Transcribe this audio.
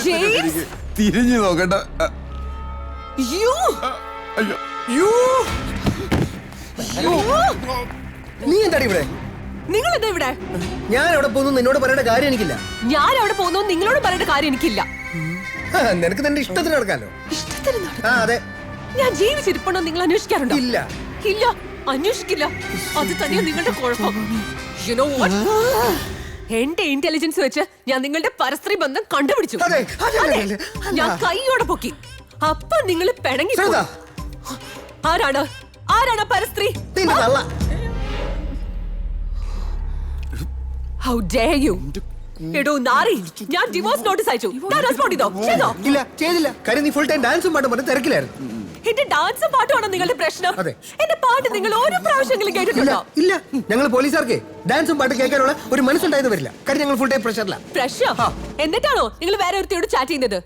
James തിരിഞ്ഞു നോക്കണ്ട. U അയ്യോ യ്യോ! നീ എന്താടി ഇവിടെ? നിങ്ങൾ എന്താ ഇവിടെ? ഞാൻ എവിടെ പോകുന്നു നിന്നോട് പറയേണ്ട കാര്യം എനിക്കില്ല. ഞാൻ അവിടെ പോകുന്നു നിങ്ങളോട് പറയേണ്ട കാര്യം എനിക്കില്ല. നിനക്ക് നിന്റെ ഇഷ്ടത്തിന് നടക്കാലോ. ഇഷ്ടത്തിന് നട- ആ അതെ. ഞാൻ ജീവിച്ചിരിപ്പണോ നിങ്ങൾ അന്വേഷിക്കാറുണ്ടോ? ഇല്ല. ഇല്ല, അന്വേഷിക്കില്ല. അത് തന്നെയാ നിങ്ങളുടെ കുഴപ്പം. You know what? എന്റെ ഇന്റലിജൻസ് വെച്ച് ഞാൻ നിങ്ങളുടെ പരസ്ത്രീ ബന്ധം കണ്ടുപിടിച്ചു. അതെ, അതെ, അതെ. അതെ, അതെ. ഞാൻ കൈയോടെ പൊക്കി. അപ്പൊ നിങ്ങൾ പിണങ്ങി. സരിത, ആരാണ് ആരാണ് പരസ്ത്രീ? നിന്റെ തള്ള. How dare you? എടോ നാറി, ഞാൻ ഡിവോഴ്സ് നോട്ടീസ് അയച്ചു. ഞാൻ റെസ്പോണ്ട് ചെയ്തോ? ഇല്ല ചെയ്തില്ല. കാര്യം നീ ഫുൾ ടൈം ഡാൻസും പാട്ടും പറഞ്ഞ് തിരക്കിലായിരുന്നു. എന്റെ ഡാൻസും പാട്ടുമാണോ നിങ്ങളുടെ പ്രശ്നം? അതെ. എന്റെ പാട്ട് നിങ്ങൾ ഓരോ പ്രാവശ്യമെങ്കിലും ഇല്ല കേട്ടിട്ടുണ്ടോ? ഇല്ല, ഞങ്ങൾ പോലീസുകാർക്ക് ഡാൻസും പാട്ടും കേൾക്കാനുള്ള ഒരു മനസ്സുണ്ടായത് വരില്ല. കാര്യം ഞങ്ങൾ ഫുൾ ടൈം പ്രഷറില്ല. പ്രശ്നം എന്നിട്ടാണോ നിങ്ങൾ വേറെ ഒരുത്തിയോട് ചാറ്റ് ചെയ്യുന്നത്?